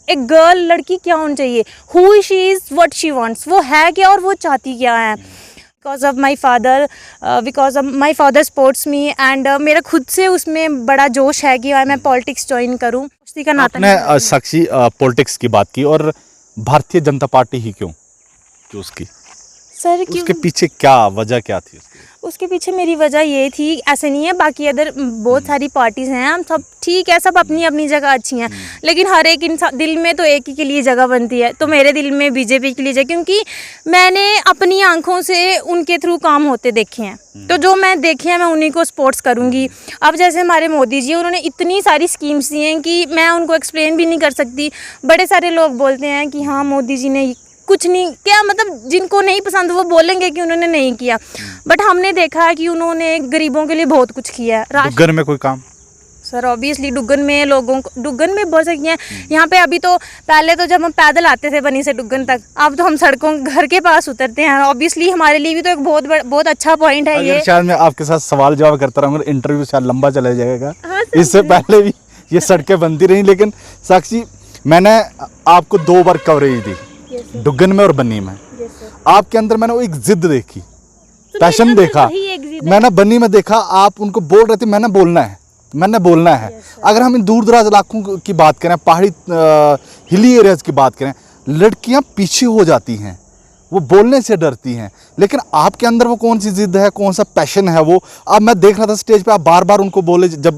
एक गर्ल लड़की क्या होनी चाहिए, who she is what she wants, वो है क्या और वो चाहती क्या है। Because of my father sports me and मेरा खुद से उसमें बड़ा जोश है कि मैं पॉलिटिक्स ज्वाइन करूँ। उसी का नाता आपने साक्षी पॉलिटिक्स की बात की और भारतीय जनता पार्टी ही क्यों चूज की सर, उसके पीछे क्या वजह क्या थी उसके पीछे मेरी वजह ये थी, ऐसे नहीं है बाकी अदर बहुत सारी पार्टीज़ हैं, हम सब ठीक है, सब अपनी अपनी जगह अच्छी हैं, लेकिन हर एक इंसान दिल में तो एक ही के लिए जगह बनती है। तो मेरे दिल में बीजेपी के लिए जगह, क्योंकि मैंने अपनी आंखों से उनके थ्रू काम होते देखे हैं, तो जो मैं देखे हैं मैं उन्हीं को सपोर्ट्स करूँगी। अब जैसे हमारे मोदी जी, उन्होंने इतनी सारी स्कीम्स दी हैं कि मैं उनको एक्सप्लेन भी नहीं कर सकती। बड़े सारे लोग बोलते हैं कि हाँ मोदी जी ने कुछ नहीं क्या, मतलब जिनको नहीं पसंद वो बोलेंगे कि उन्होंने नहीं किया, बट हमने देखा है कि उन्होंने गरीबों के लिए बहुत कुछ किया है। डुग्गन में कोई काम? सर ऑब्वियसली डुग्गन में लोगों को, डुग्गन में बहुत सारी हैं यहाँ पे। अभी तो पहले तो जब हम पैदल आते थे बनी से डुग्गन तक, अब तो हम सड़कों घर के पास उतरते हैं। ऑब्वियसली हमारे लिए भी तो एक बहुत अच्छा पॉइंट है ये। शायद मैं आपके साथ सवाल जवाब करता रहूँगा, इंटरव्यू शायद लंबा चला जाएगा। हाँ, इससे पहले भी ये सड़कें बनती रही, लेकिन साक्षी मैंने आपको 2 बार कवरेज दी, डुग्गन में और बन्नी में। आपके अंदर मैंने वो एक जिद देखी, पैशन देखा। मैंने बन्नी में देखा, आप उनको बोल रहे थे मैंने बोलना है। अगर हम इन दूर दराज इलाकों की बात करें, पहाड़ी हिली एरियाज की बात करें, लड़कियां पीछे हो जाती हैं, वो बोलने से डरती हैं। लेकिन आपके अंदर वो कौन सी जिद है, कौन सा पैशन है वो। अब मैं देख रहा था स्टेज पे आप बार बार उनको बोले, जब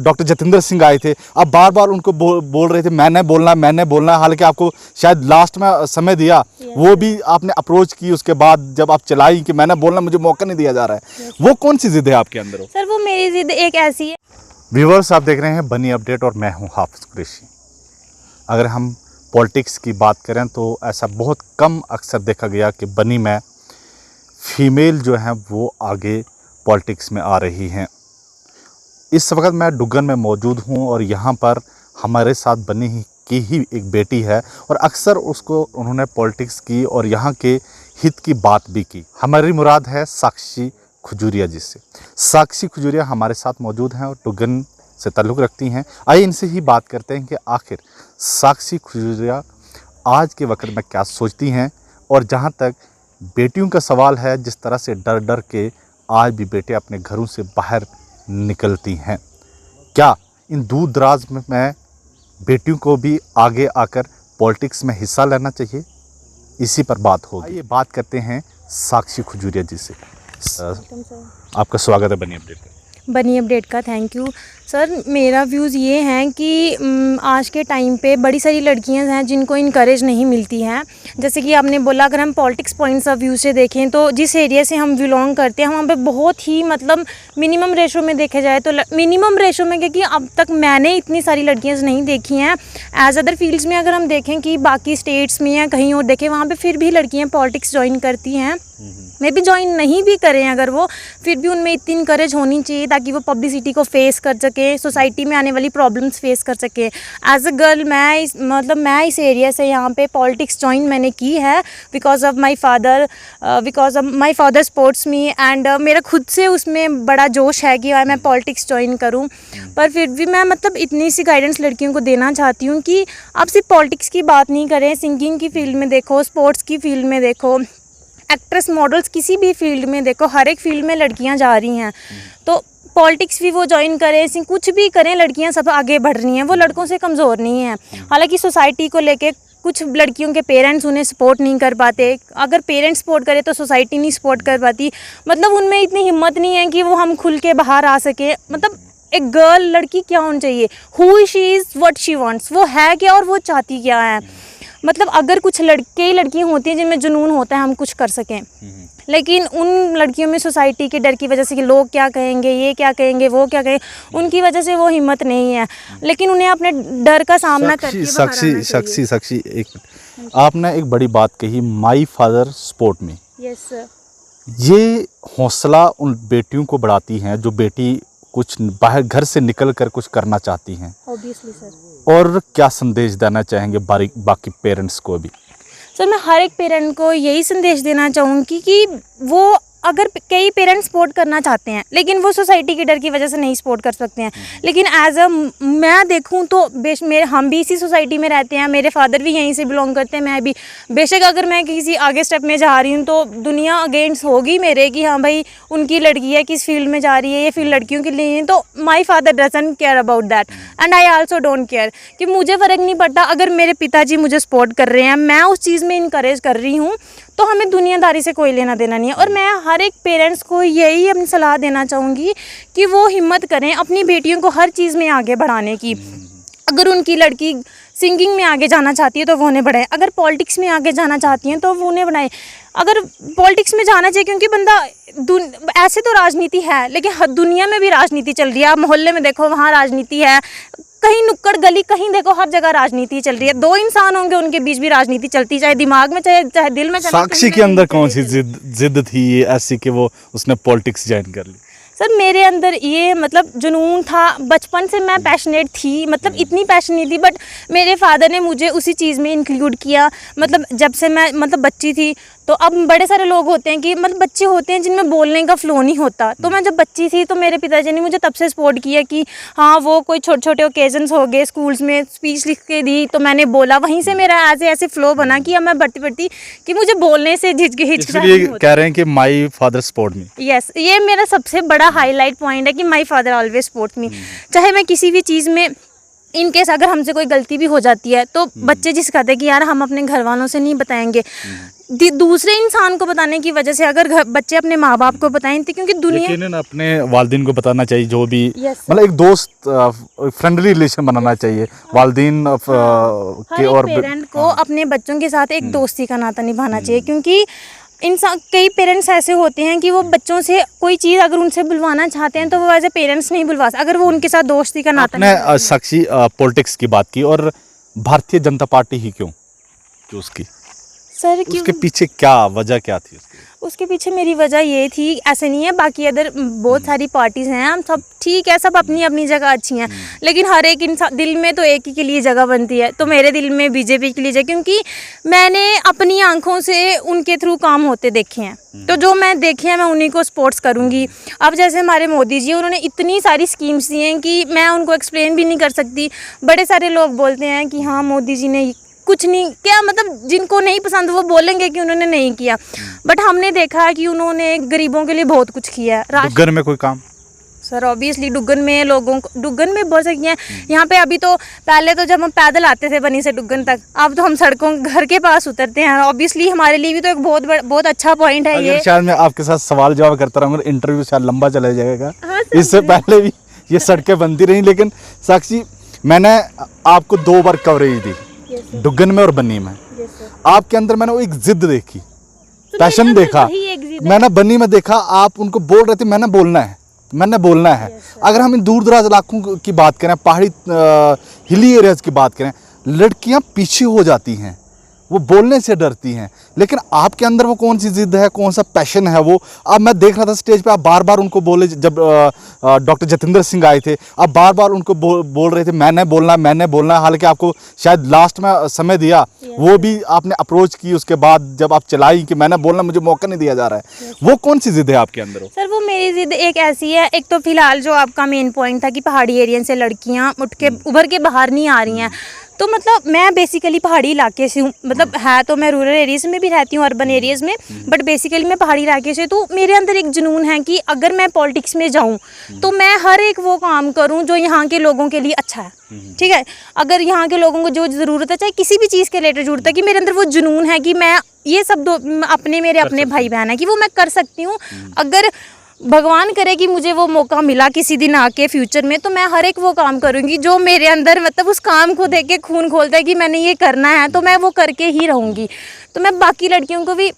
डॉक्टर जतिंदर सिंह आए थे, आप बार बार उनको बोल रहे थे मैंने बोलना। हालांकि आपको शायद लास्ट में समय दिया, वो भी आपने अप्रोच की उसके बाद जब आप चलाई कि मैंने बोलना, मुझे मौका नहीं दिया जा रहा है। वो कौन सी जिद है आपके अंदर? सर वो मेरी जिद एक ऐसी है। व्यूअर्स, आप देख रहे हैं बनी अपडेट और मैं हूँ हाफिज कुरैशी। अगर हम पॉलिटिक्स की बात करें तो ऐसा बहुत कम अक्सर देखा गया कि बनी में फीमेल जो हैं वो आगे पॉलिटिक्स में आ रही हैं। इस वक्त मैं डुग्गन में मौजूद हूं और यहाँ पर हमारे साथ बनी की ही एक बेटी है और अक्सर उसको उन्होंने पॉलिटिक्स की और यहाँ के हित की बात भी की। हमारी मुराद है साक्षी खजूरिया जी से। साक्षी खजूरिया हमारे साथ मौजूद हैं और डुग्गन से ताल्लुक़ रखती हैं। आइए इनसे ही बात करते हैं कि आखिर साक्षी खजूरिया आज के वक्त में क्या सोचती हैं। और जहाँ तक बेटियों का सवाल है, जिस तरह से डर डर के आज भी बेटे अपने घरों से बाहर निकलती हैं, क्या इन दूर दराज में बेटियों को भी आगे आकर पॉलिटिक्स में हिस्सा लेना चाहिए? इसी पर बात होगी। ये बात करते हैं साक्षी खजूरिया जी से। आपका स्वागत है बनी अपडेट का। Thank you sir. मेरा व्यूज़ ये हैं कि आज के टाइम पे बड़ी सारी लड़कियां हैं जिनको इनकरेज नहीं मिलती हैं। जैसे कि आपने बोला, अगर हम पॉलिटिक्स पॉइंट्स ऑफ व्यू से देखें तो जिस एरिया से हम बिलोंग करते हैं वहाँ पे बहुत ही मतलब मिनिमम रेशो में देखा जाए तो मिनिमम रेशो में, क्योंकि अब तक मैंने इतनी सारी लड़कियाँ नहीं देखी हैं। एज अदर फील्ड्स में अगर हम देखें कि बाकी स्टेट्स में या कहीं और देखें, वहाँ पर फिर भी लड़कियाँ पॉलिटिक्स ज्वाइन करती हैं। मे भी ज्वाइन नहीं भी करें अगर वो, फिर भी उनमें इतनी इनकरेज होनी चाहिए ताकि वो पब्लिसिटी को फेस कर सके, सोसाइटी में आने वाली प्रॉब्लम्स फेस कर सके। एज अ गर्ल मैं इस एरिया से यहाँ पे पॉलिटिक्स ज्वाइन मैंने की है because of my father sports me and मेरा खुद से उसमें बड़ा जोश है कि मैं पॉलिटिक्स ज्वाइन करूँ। पर फिर भी मैं मतलब इतनी सी गाइडेंस लड़कियों को देना चाहती हूँ कि आप सिर्फ पॉलिटिक्स की बात नहीं करें, सिंगिंग की फील्ड में देखो, स्पोर्ट्स की फील्ड में देखो, एक्ट्रेस मॉडल्स किसी भी फील्ड में देखो, हर एक फील्ड में लड़कियां जा रही हैं। तो पॉलिटिक्स भी वो ज्वाइन करें, कुछ भी करें, लड़कियां सब आगे बढ़ रही हैं, वो लड़कों से कमज़ोर नहीं हैं। हालांकि सोसाइटी को लेके कुछ लड़कियों के पेरेंट्स उन्हें सपोर्ट नहीं कर पाते, अगर पेरेंट्स सपोर्ट करें तो सोसाइटी नहीं सपोर्ट कर पाती। मतलब उनमें इतनी हिम्मत नहीं है कि वो हम खुल के बाहर आ सके। मतलब एक गर्ल लड़की क्या होनी चाहिए, who she is what she wants, वो है क्या और वो चाहती क्या है। मतलब अगर कुछ लड़कियां होती हैं जिनमें जुनून होता है हम कुछ कर सकें, लेकिन उन लड़कियों में सोसाइटी के डर की वजह से कि लोग क्या कहेंगे, ये क्या कहेंगे, वो क्या कहेंगे, उनकी वजह से वो हिम्मत नहीं है। लेकिन उन्हें अपने डर का सामना करके साक्षी एक आपने एक बड़ी बात कही, माई फादर सपोर्ट में। Yes sir. ये हौसला उन बेटियों को बढ़ाती हैं जो बेटी कुछ बाहर घर से निकल कर कुछ करना चाहती हैं। Obviously sir. और क्या संदेश देना चाहेंगे बाकी पेरेंट्स को भी? सर मैं हर एक पेरेंट को यही संदेश देना चाहूँगी कि वो अगर कई पेरेंट्स सपोर्ट करना चाहते हैं लेकिन वो सोसाइटी के डर की वजह से नहीं सपोर्ट कर सकते हैं, लेकिन एज अ मैं देखूं तो मेरे हम भी इसी सोसाइटी में रहते हैं, मेरे फादर भी यहीं से बिलोंग करते हैं, मैं भी बेशक अगर मैं किसी आगे स्टेप में जा रही हूँ तो दुनिया अगेंस्ट होगी मेरे कि हाँ भाई उनकी लड़की है, किस फील्ड में जा रही है, ये फील्ड लड़कियों के लिए है, तो my father doesn't care about that and I also don't care, कि मुझे फ़र्क नहीं पड़ता अगर मेरे पिताजी मुझे सपोर्ट कर रहे हैं, मैं उस चीज़ में इनकरेज कर रही हूँ, तो हमें दुनियादारी से कोई लेना देना नहीं है। और मैं हर एक पेरेंट्स को यही अपनी सलाह देना चाहूँगी कि वो हिम्मत करें अपनी बेटियों को हर चीज़ में आगे बढ़ाने की। अगर उनकी लड़की सिंगिंग में आगे जाना चाहती है तो वो उन्हें बढ़ाए, अगर पॉलिटिक्स में आगे जाना चाहती हैं तो वो उन्हें बढ़ाए। अगर पॉलिटिक्स में जाना चाहिए क्योंकि बंदा ऐसे तो राजनीति है लेकिन हर दुनिया में भी राजनीति चल रही है, आप मोहल्ले में देखो वहाँ राजनीति है, कहीं नुक्कड़ गली कहीं देखो हर जगह राजनीति चल रही है। दो इंसान होंगे उनके बीच भी राजनीति चलती, चाहे दिमाग में चाहे दिल में। साक्षी के अंदर कौन सी जिद थी ये ऐसी कि वो उसने पॉलिटिक्स ज्वाइन कर ली? सर मेरे अंदर ये मतलब जुनून था, बचपन से मैं पैशनेट थी, मतलब इतनी पैशनेट थी, बट मेरे फादर ने मुझे उसी चीज़ में इंक्लूड किया। मतलब जब से मैं मतलब बच्ची थी, तो अब बड़े सारे लोग होते हैं कि मतलब बच्चे होते हैं जिनमें बोलने का फ्लो नहीं होता, तो मैं जब बच्ची थी तो मेरे पिताजी ने मुझे तब से सपोर्ट किया कि हाँ वो कोई छोटे छोटे ओकेजन्स हो गए, स्कूल्स में स्पीच लिख के दी तो मैंने बोला, वहीं से मेरा ऐसे फ्लो बना कि अब मैं बढ़ती बढ़ती कि मुझे बोलने से हिचकिचाहट नहीं होती। कह रहे हैं कि my father support me. Yes, ये मेरा सबसे बड़ा हाईलाइट पॉइंट है कि my father always support me. चाहे मैं किसी भी चीज़ में इन केस अगर हमसे कोई गलती भी हो जाती है तो बच्चे जिस कहते हैं कि यार हम अपने घर वालों से नहीं बताएंगे, दूसरे इंसान को बताने की वजह से अगर बच्चे अपने माँ बाप को बताएं तो क्योंकि दुनिया अपने वालिदैन को बताना चाहिए, जो भी मतलब एक दोस्त फ्रेंडली रिलेशन बनाना चाहिए वालिदैन के और पेरेंट को अपने बच्चों के साथ एक दोस्ती का नाता निभाना चाहिए। क्योंकि इंसान कई पेरेंट्स ऐसे होते हैं कि वो बच्चों से कोई चीज़ अगर उनसे बुलवाना चाहते हैं तो वो एज ए पेरेंट्स नहीं बुलवा सकते अगर वो उनके साथ दोस्ती का नाता नहीं। साक्षी पॉलिटिक्स की बात की और भारतीय जनता पार्टी ही क्यों चूज की सर? उसके पीछे क्या वजह क्या थी? उसके पीछे मेरी वजह ये थी, ऐसे नहीं है बाकी अदर बहुत सारी पार्टीज़ हैं, हम सब ठीक है, सब अपनी अपनी जगह अच्छी हैं, लेकिन हर एक इंसान दिल में तो एक ही के लिए जगह बनती है, तो मेरे दिल में बीजेपी के लिए जगह, क्योंकि मैंने अपनी आंखों से उनके थ्रू काम होते देखे हैं, तो जो मैं देखे हैं मैं उन्हीं को सपोर्ट्स करूँगी। अब जैसे हमारे मोदी जी, उन्होंने इतनी सारी स्कीम्स दी हैं कि मैं उनको एक्सप्लेन भी नहीं कर सकती। बड़े सारे लोग बोलते हैं कि हाँ मोदी जी ने कुछ नहीं क्या, मतलब जिनको नहीं पसंद वो बोलेंगे कि उन्होंने नहीं किया, बट हमने देखा है कि उन्होंने गरीबों के लिए बहुत कुछ किया है। डुग्गन में कोई काम? सर ऑब्वियसली डुग्गन में लोगों को, डुग्गन में बहुत सारी हैं यहाँ पे। अभी तो पहले तो जब हम पैदल आते थे बनी से डुग्गन तक, अब तो हम सड़कों घर के पास उतरते हैं। ऑब्वियसली हमारे लिए भी तो एक बहुत अच्छा पॉइंट है ये। शायद मैं आपके साथ सवाल जवाब करता रहूँगा, इंटरव्यू शायद लंबा चला जाएगा। हाँ, इससे पहले भी ये सड़कें बनती रही, लेकिन साक्षी मैंने आपको 2 बार कवरेज दी, डुग्गन में और बन्नी में। आपके अंदर मैंने वो एक जिद देखी, पैशन देखा। मैंने बन्नी में देखा आप उनको बोल रहे थे मैंने बोलना है। अगर हम इन दूर दराज इलाकों की बात करें, पहाड़ी हिली एरियाज की बात करें, लड़कियां पीछे हो जाती हैं, वो बोलने से डरती हैं, लेकिन आपके अंदर वो कौन सी जिद है, कौन सा पैशन है वो। अब मैं देख रहा था स्टेज पे आप बार बार उनको बोले, जब डॉक्टर जतिंदर सिंह आए थे आप बार बार उनको बोल रहे थे मैंने बोलना है। हालांकि आपको शायद लास्ट में समय दिया, वो भी आपने अप्रोच की उसके बाद जब आप चलाई कि मैंने बोलना, मुझे मौका नहीं दिया जा रहा है। वो कौन सी जिद है आपके अंदर? सर वो मेरी जिद एक ऐसी है, एक तो फिलहाल जो आपका मेन पॉइंट था कि पहाड़ी एरिया से लड़कियां उभर के बाहर नहीं आ रही हैं, तो मतलब मैं बेसिकली पहाड़ी इलाके से हूँ, मतलब है तो मैं रूरल एरियाज में भी रहती हूँ, अर्बन एरियाज़ में, बट बेसिकली मैं पहाड़ी इलाके से। तो मेरे अंदर एक जुनून है कि अगर मैं पॉलिटिक्स में जाऊँ तो मैं हर एक वो काम करूँ जो यहाँ के लोगों के लिए अच्छा है। ठीक है, अगर यहाँ के लोगों को जो ज़रूरत है, चाहे किसी भी चीज़ के रिलेटेड ज़रूरत है, कि मेरे अंदर वो जुनून है कि मैं ये सब मेरे अपने भाई बहन है कि वो मैं कर सकती हूँ। अगर भगवान करे कि मुझे वो मौका मिला किसी दिन आके फ्यूचर में, तो मैं हर एक वो काम करूँगी जो मेरे अंदर, मतलब उस काम को देख के खून खोलता है कि मैंने ये करना है, तो मैं वो करके ही रहूँगी। तो मैं बाकी लड़कियों को भी,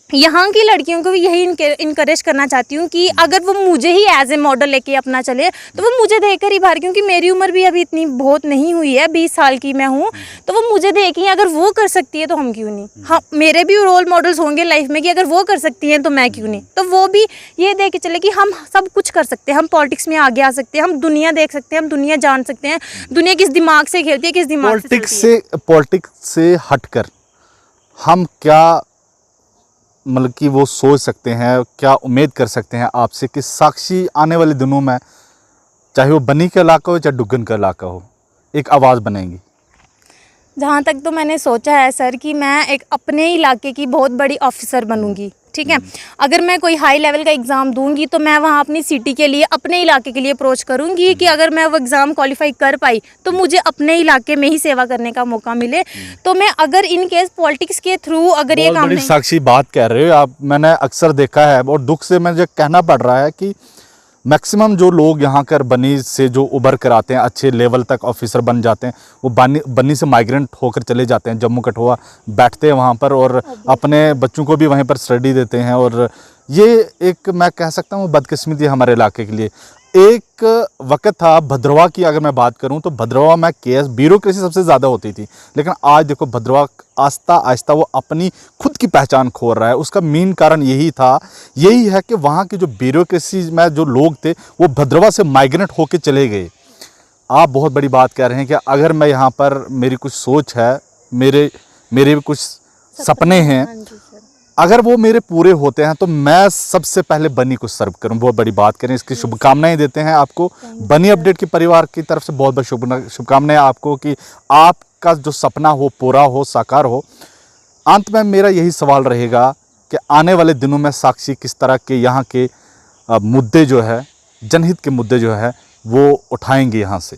यहाँ की लड़कियों को भी यही इनकरेज करना चाहती हूँ कि अगर वो मुझे ही एज ए मॉडल लेके अपना चले तो वो मुझे देखकर ही बाहर, क्योंकि मेरी उम्र भी अभी इतनी बहुत नहीं हुई है, 20 साल की मैं हूँ, तो वो मुझे देखें अगर वो कर सकती है तो हम क्यों नहीं। हाँ, मेरे भी रोल मॉडल्स होंगे लाइफ में कि अगर वो कर सकती हैं तो मैं क्यों नहीं। तो वो भी ये देख के चले कि हम सब कुछ कर सकते हैं, हम पॉलिटिक्स में आगे आ सकते हैं, हम दुनिया देख सकते हैं, हम दुनिया जान सकते हैं, दुनिया किस दिमाग से खेलती है, किस दिमाग पॉलिटिक्स से हटकर हम क्या मतलब कि वो सोच सकते हैं, क्या उम्मीद कर सकते हैं आपसे कि साक्षी आने वाले दिनों में, चाहे वो बनी का इलाका हो चाहे डुग्गन का इलाका हो, एक आवाज़ बनेंगी? जहाँ तक तो मैंने सोचा है सर कि मैं एक अपने इलाके की बहुत बड़ी ऑफिसर बनूंगी, ठीक है। अगर मैं कोई हाई लेवल का एग्ज़ाम दूंगी तो मैं वहाँ अपनी सिटी के लिए, अपने इलाके के लिए अप्रोच करूंगी कि अगर मैं वो एग्ज़ाम क्वालिफाई कर पाई तो मुझे अपने इलाके में ही सेवा करने का मौका मिले। तो मैं अगर इन केस पॉलिटिक्स के थ्रू अगर ये बहुत काम बड़ी नहीं, साक्षी बात कह रहे हो आप। मैंने अक्सर देखा है और दुख से मुझे कहना पड़ रहा है कि मैक्सिमम जो लोग यहाँ कर बनी से जो उभर कर आते हैं, अच्छे लेवल तक ऑफिसर बन जाते हैं, वो बनी से माइग्रेंट होकर चले जाते हैं जम्मू कठुआ, बैठते हैं वहाँ पर और अपने बच्चों को भी वहीं पर स्टडी देते हैं। और ये एक, मैं कह सकता हूँ, बदकिस्मती है हमारे इलाके के लिए। एक वक्त था भद्रवा की, अगर मैं बात करूं तो भद्रवा में केस ब्यूरोक्रेसी सबसे ज़्यादा होती थी, लेकिन आज देखो भद्रवा आस्ता आहिस्ता वो अपनी खुद की पहचान खो रहा है। उसका मेन कारण यही है कि वहाँ की जो ब्यूरोक्रेसी में जो लोग थे वो भद्रवा से माइग्रेट होकर चले गए। आप बहुत बड़ी बात कह रहे हैं कि अगर मैं यहाँ पर, मेरी कुछ सोच है, मेरे भी कुछ सपने हैं, अगर वो मेरे पूरे होते हैं तो मैं सबसे पहले बनी को सर्व करूं। बहुत बड़ी बात करें, इसकी शुभकामनाएं देते हैं आपको। बनी अपडेट के परिवार की तरफ से बहुत बहुत शुभकामनाएं आपको कि आपका जो सपना हो पूरा हो, साकार हो। अंत में मेरा यही सवाल रहेगा कि आने वाले दिनों में साक्षी किस तरह के यहाँ के मुद्दे जो है, जनहित के मुद्दे जो है, वो उठाएंगे यहाँ से?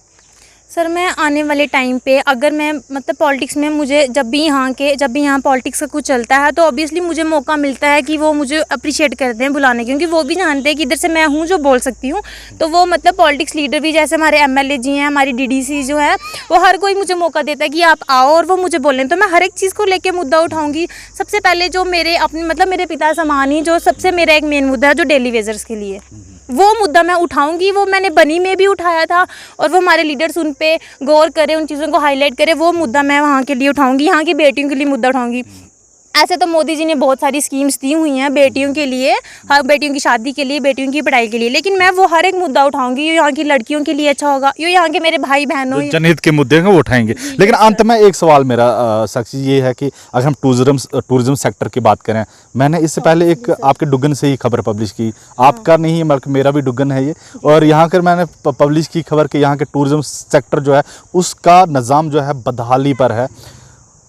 सर मैं आने वाले टाइम पे अगर मैं मतलब पॉलिटिक्स में, मुझे जब भी यहाँ पॉलिटिक्स का कुछ चलता है तो ऑब्वियसली मुझे मौका मिलता है कि वो मुझे अप्रिशिएट करते हैं बुलाने, क्योंकि वो भी जानते हैं कि इधर से मैं हूँ जो बोल सकती हूँ। तो वो मतलब पॉलिटिक्स लीडर भी, जैसे हमारे एमएलए जी हैं, हमारी डीडीसी जो है, वो हर कोई मुझे मौका देता है कि आप आओ और वो मुझे बोलें। तो मैं हर एक चीज़ को लेकर मुद्दा उठाऊँगी। सबसे पहले जो मेरे अपने मतलब मेरे पिता समान ही जो सबसे मेरा एक मेन मुद्दा है जो डेली वेजर्स के लिए, वो मुद्दा मैं उठाऊंगी। वो मैंने बनी में भी उठाया था और वो हमारे लीडर्स उन पे गौर करें, उन चीज़ों को हाईलाइट करें। वो मुद्दा मैं वहाँ के लिए उठाऊंगी, यहाँ की बेटियों के लिए मुद्दा उठाऊंगी। ऐसे तो मोदी जी ने बहुत सारी स्कीम्स दी हुई हैं बेटियों के लिए, हर बेटियों की शादी के लिए, बेटियों की पढ़ाई के लिए, लेकिन मैं वो हर एक मुद्दा उठाऊंगी। ये यहाँ की लड़कियों के लिए अच्छा होगा, ये यहाँ के मेरे भाई बहनों, जनहित के मुद्दे हैं वो उठाएंगे। लेकिन अंत में एक सवाल मेरा साक्षी ये है कि अगर हम टूरिज्म सेक्टर की बात करें, मैंने इससे पहले एक आपके डुग्गन से ही खबर पब्लिश की, आपका नहीं बल्कि मेरा भी डुग्गन है ये, और यहाँ कर मैंने पब्लिश की खबर कि यहाँ के टूरिज्म सेक्टर जो है उसका निज़ाम जो है बदहाली पर है,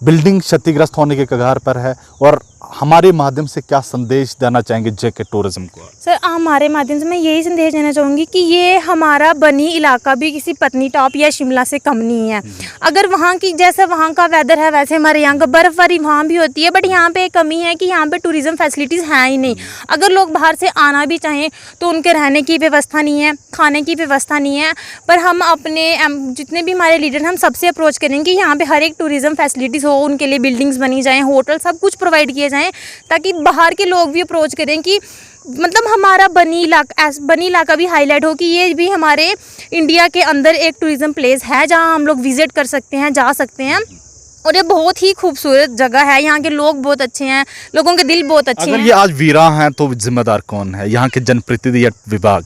बिल्डिंग क्षतिग्रस्त होने के कगार पर है। और हमारे माध्यम से क्या संदेश देना चाहेंगे जेके टूरिज्म को? सर हमारे माध्यम से मैं यही संदेश देना चाहूँगी कि ये हमारा बनी इलाका भी किसी पत्नीटॉप या शिमला से कम नहीं है। अगर वहाँ की जैसे वहाँ का वेदर है वैसे हमारे यहाँ का बर्फ़बारी वहाँ भी होती है, बट यहाँ पे एक कमी है कि यहाँ पे टूरिज़्म फैसिलिटीज़ हैं ही नहीं। अगर लोग बाहर से आना भी चाहें तो उनके रहने की व्यवस्था नहीं है, खाने की व्यवस्था नहीं है। पर हम अपने जितने भी हमारे लीडर हैं, हम सबसे अप्रोच करेंगे कि यहाँ पे हर एक टूरिज़्म फैसिलिटीज़ हो, उनके लिए बिल्डिंग्स बनी जाएँ, होटल सब कुछ प्रोवाइड किए जाएँ, ताकि बाहर के लोग भी अप्रोच करें कि मतलब हमारा बनी इलाका भी हाईलाइट हो कि ये भी हमारे इंडिया के अंदर एक टूरिज़्म प्लेस है जहां हम लोग विजिट कर सकते हैं, जा सकते हैं। और ये बहुत ही खूबसूरत जगह है, यहाँ के लोग बहुत अच्छे हैं, लोगों के दिल बहुत अच्छे हैं। अगर ये आज वीरा हैं तो जिम्मेदार कौन है? यहाँ के जनप्रतिनिधि या विभाग?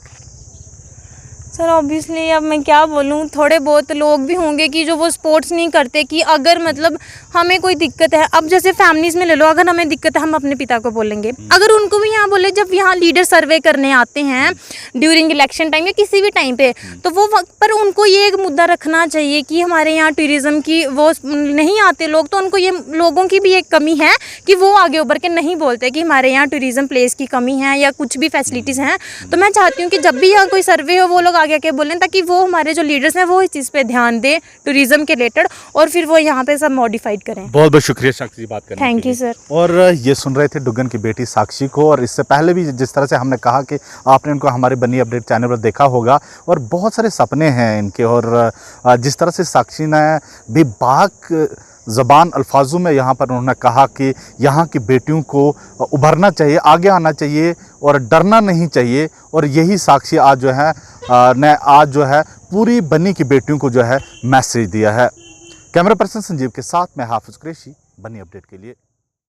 सर ऑब्वियसली अब मैं क्या बोलूँ, थोड़े बहुत लोग भी होंगे कि जो वो स्पोर्ट्स नहीं करते कि अगर मतलब हमें कोई दिक्कत है, अब जैसे फैमिलीज़ में ले लो, अगर हमें दिक्कत है हम अपने पिता को बोलेंगे, अगर उनको भी यहाँ बोले, जब यहाँ लीडर सर्वे करने आते हैं ड्यूरिंग इलेक्शन टाइम या किसी भी टाइम पे, तो वो वक्त पर उनको ये एक मुद्दा रखना चाहिए कि हमारे यहाँ टूरिज़्म की वो नहीं आते लोग, तो उनको ये लोगों की भी एक कमी है कि वो आगे उभर के नहीं बोलते कि हमारे यहाँ टूरिज़्म प्लेस की कमी है या कुछ भी फैसिलिटीज़ हैं। तो मैं चाहती हूँ कि जब भी यहाँ कोई सर्वे हो वो लोग आगे आके बोलें, ताकि वो हमारे जो लीडर्स हैं वो इस चीज़ पे ध्यान दें टूरिज्म के रिलेटेड, और फिर वो यहाँ पे सब मॉडिफाइड करें। बहुत बहुत शुक्रिया साक्षी जी बात करने के लिए। Thank you sir. और ये सुन रहे थे डुग्गन की बेटी साक्षी को, और इससे पहले भी जिस तरह से हमने कहा कि आपने इनको हमारे बनी अपडेट चैनल पर देखा होगा, और बहुत सारे सपने हैं इनके, और जिस तरह से साक्षी ने बेबाक ज़बान अल्फाजों में यहाँ पर उन्होंने कहा कि यहाँ की बेटियों को उभरना चाहिए, आगे आना चाहिए और डरना नहीं चाहिए, और यही साक्षी आज जो है आज जो है पूरी बनी की बेटियों को जो है मैसेज दिया है। कैमरा पर्सन संजीव के साथ मैं हाफिज कुरैशी, बनी अपडेट के लिए।